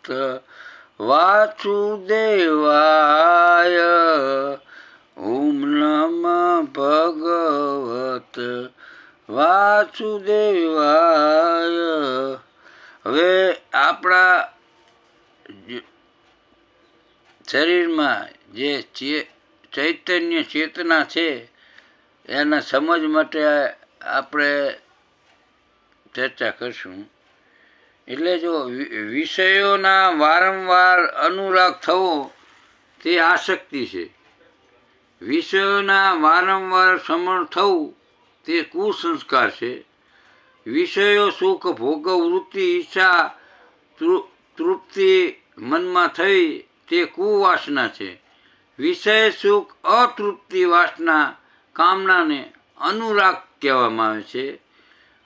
ભગવત વાસુદેવાય ઓમ નમઃ ભગવત વાસુદેવાય. હવે આપણા શરીરમાં જે ચૈતન્ય ચેતના છે એના સમજ માટે આપણે ચર્ચા કરશું. એટલે જો વિષયોના વારંવાર અનુરાગ થવો તે આસક્તિ છે. વિષયોના વારંવાર સમરણ થવું તે કુસંસ્કાર છે. વિષયો સુખ ભોગ વૃત્તિ ઈચ્છા તૃપ્તિ મનમાં થઈ તે કુવાસના છે. વિષય સુખ અતૃપ્તિ વાસના કામનાને અનુરાગ કહેવામાં આવે છે.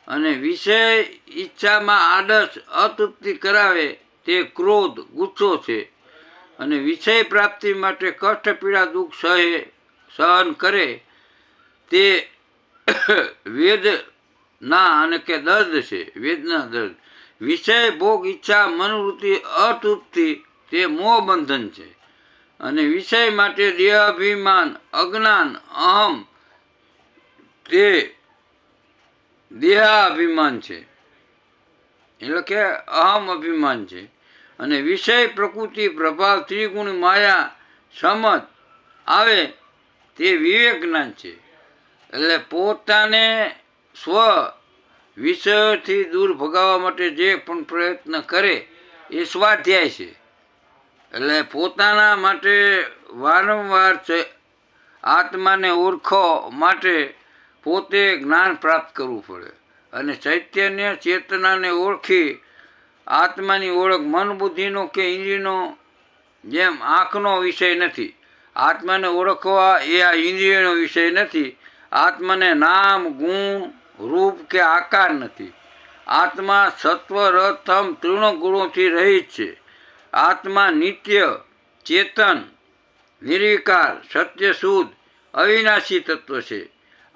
અને વિષય ઈચ્છામાં આળસ અતૃપ્તિ કરાવે તે ક્રોધ ગુસ્સો છે. અને વિષય પ્રાપ્તિ માટે કષ્ટ પીડા દુઃખ સહન કરે તે વેદના અને કે દર્દ છે. વેદના દર્દ. વિષય ભોગ ઈચ્છા મનોવૃત્તિ અતૃપ્તિ તે મોહ બંધન છે. અને વિષય માટે દેહાભિમાન અજ્ઞાન અહમ તે દેહાભિમાન છે, એટલે કે અહમ અભિમાન છે. અને વિષય પ્રકૃતિ પ્રભાવ ત્રિગુણ માયા સમજ આવે તે વિવેક જ્ઞાન છે. એટલે પોતાને સ્વ વિષયોથી દૂર ભગાવવા માટે જે પણ પ્રયત્ન કરે એ સ્વાધ્યાય છે. એટલે પોતાના માટે વારંવાર આત્માને ઓળખવા માટે પોતે જ્ઞાન પ્રાપ્ત કરવું પડે. અને ચૈતન્ય ચેતનાને ઓળખી આત્માની ઓળખ મન બુદ્ધિનો કે ઇન્દ્રિયનો જેમ આંખનો વિષય નથી. આત્માને ઓળખવા એ આ ઇન્દ્રિયનો વિષય નથી. આત્માને નામ ગુણ રૂપ કે આકાર નથી. આત્મા સત્વ રજ તમ ત્રણ ગુણોથી રહિત છે. આત્મા નિત્ય ચેતન નિર્વિકાર સત્ય શુદ્ધ અવિનાશી તત્વ છે.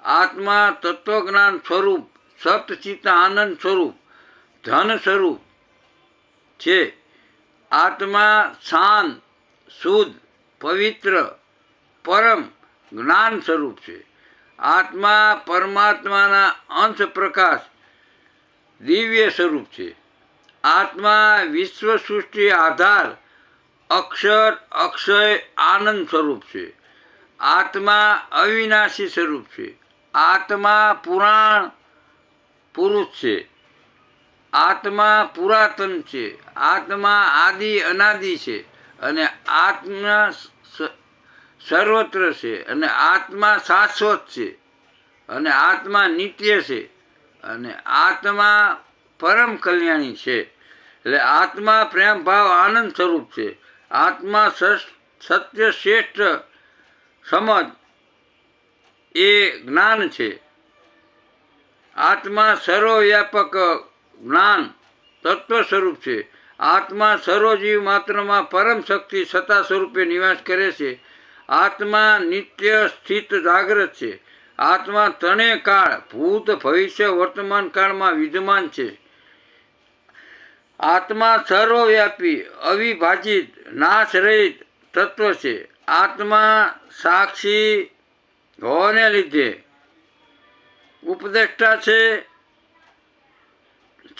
આત્મા તત્વજ્ઞાન સ્વરૂપ સતચિત્ત આનંદ સ્વરૂપ ધન સ્વરૂપ છે. આત્મા શાંત શુદ્ધ પવિત્ર પરમ જ્ઞાન સ્વરૂપ છે. આત્મા પરમાત્માના અંશ પ્રકાશ દિવ્ય સ્વરૂપ છે. આત્મા વિશ્વ સૃષ્ટિ આધાર અક્ષર અક્ષય આનંદ સ્વરૂપ છે. આત્મા અવિનાશી સ્વરૂપ છે. આત્મા પુરાણ પુરુષ છે. આત્મા પુરાતન છે. આત્મા આદિ અનાદિ છે. અને આત્મા સર્વત્ર છે. અને આત્મા શાશ્વત છે. અને આત્મા નિત્ય છે. અને આત્મા પરમ કલ્યાણી છે. એટલે આત્મા પ્રેમ ભાવ આનંદ સ્વરૂપ છે. આત્મા સત્ય શ્રેષ્ઠ સમજ એ જ્ઞાન છે. આત્મા સર્વવ્યાપક જ્ઞાન તત્વ સ્વરૂપ છે. આત્મા સર્વજીવ માત્રમાં પરમ શક્તિ સત્તા સ્વરૂપે નિવાસ કરે છે. આત્મા નિત્ય સ્થિત જાગ્રત છે. આત્મા ત્રણેય કાળ ભૂત ભવિષ્ય વર્તમાન કાળમાં વિદ્યમાન છે. આત્મા સર્વવ્યાપી અવિભાજિત નાશરહિત તત્વ છે. આત્મા સાક્ષી હોવાને લીધે ઉપદેષ્ટા છે.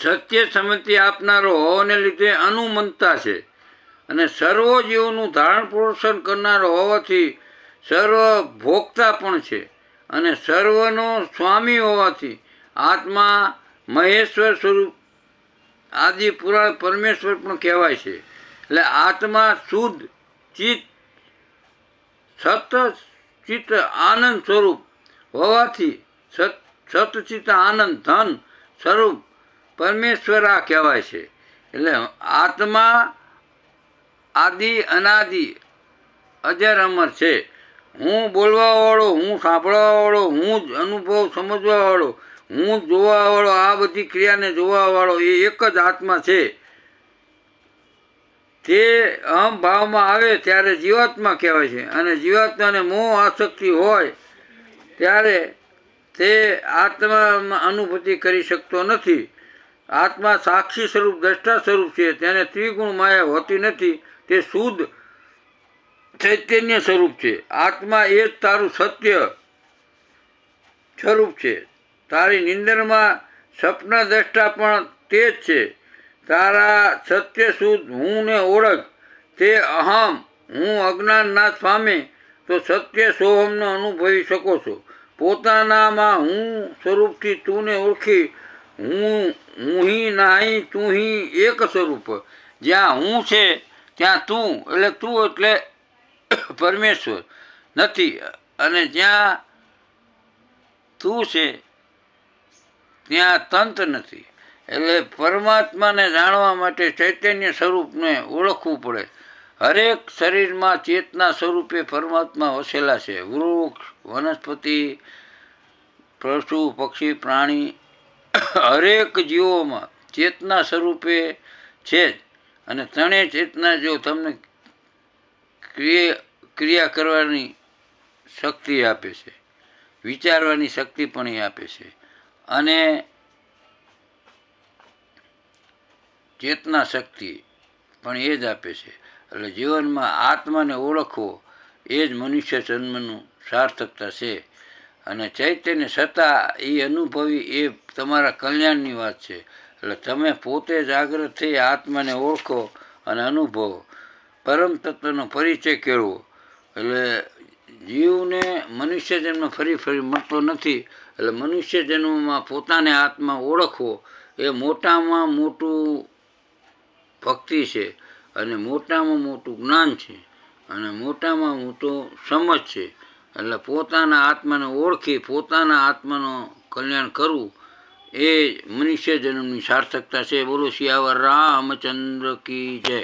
સત્ય સમજથી આપનારો હોવાને લીધે અનુમંતા છે. અને સર્વ જીવોનું ધારણ પોષણ કરનારો હોવાથી સર્વ ભોગતા પણ છે. અને સર્વનો સ્વામી હોવાથી આત્મા મહેશ્વર સ્વરૂપ આદિ પુરાણ પરમેશ્વર પણ કહેવાય છે. એટલે આત્મા શુદ્ધ ચિત્ત સતચિત્ત આનંદ સ્વરૂપ હોવાથી સતચિત્ત આનંદ ધન સ્વરૂપ પરમેશ્વર આ કહેવાય છે. એટલે આત્મા આદિ અનાદિ અજર અમર છે. હું બોલવાવાળો, હું સાંભળવાવાળો, હું જ અનુભવ સમજવાવાળો, હું જ જોવાવાળો, આ બધી ક્રિયાને જોવાવાળો એ એક જ આત્મા છે. તે અહમ ભાવમાં આવે ત્યારે જીવાત્મા કહેવાય છે. અને જીવાત્માને મોહ આસક્તિ હોય ત્યારે તે આત્મામાં અનુભૂતિ કરી શકતો નથી. આત્મા સાક્ષી સ્વરૂપ દ્રષ્ટા સ્વરૂપ છે, તેને ત્રિગુણ માયા હોતી નથી, તે શુદ્ધ ચૈતન્ય સ્વરૂપ છે. આત્મા એ જ તારું સત્ય સ્વરૂપ છે. તારી નિંદરમાં સપન દ્રષ્ટા પણ તે જ છે. તારા સત્ય શુદ્ધ હું ને ઓળખ. તે અહમ હું અજ્ઞાન નાશ પામે તો સત્ય સોહમનો અનુભવી શકો છો. પોતાનામાં હું સ્વરૂપથી તુંને ઓળખી હું હી નાહી તું હી એક સ્વરૂપ. જ્યાં હું છે ત્યાં તું એટલે પરમેશ્વર નથી, અને જ્યાં તું છે ત્યાં તંત નથી. એટલે પરમાત્માને જાણવા માટે ચૈતન્ય સ્વરૂપને ઓળખવું પડે. હરેક શરીરમાં ચેતના સ્વરૂપે પરમાત્મા વસેલા છે. વૃક્ષ, વનસ્પતિ, પશુ, પક્ષી, પ્રાણી હરેક જીવોમાં ચેતના સ્વરૂપે છે જ. અને ત્રણેય ચેતના જો તમને ક્રિયા કરવાની શક્તિ આપે છે, વિચારવાની શક્તિ પણ એ આપે છે, અને ચેતના શક્તિ પણ એ જ આપે છે. એટલે જીવનમાં આત્માને ઓળખવો એ જ મનુષ્ય જન્મનું સાર્થકતા છે. અને ચૈતન્ય સત્તા એ અનુભવી એ તમારા કલ્યાણની વાત છે. એટલે તમે પોતે જાગૃત થઈ આત્માને ઓળખો અને અનુભવો. પરમ તત્વનો પરિચય કેળવો. એટલે જીવને મનુષ્ય જન્મ ફરી ફરી મળતો નથી. એટલે મનુષ્ય જન્મમાં પોતાને આત્મા ઓળખવો એ મોટામાં મોટું ભક્તિ છે, અને મોટામાં મોટું જ્ઞાન છે, અને મોટામાં મોટો સમજ છે. એટલે પોતાના આત્માને ઓળખી પોતાના આત્માનું કલ્યાણ કરવું એ મનુષ્ય જન્મની સાર્થકતા છે. બોલો સિયાવર રામચંદ્ર કી જય.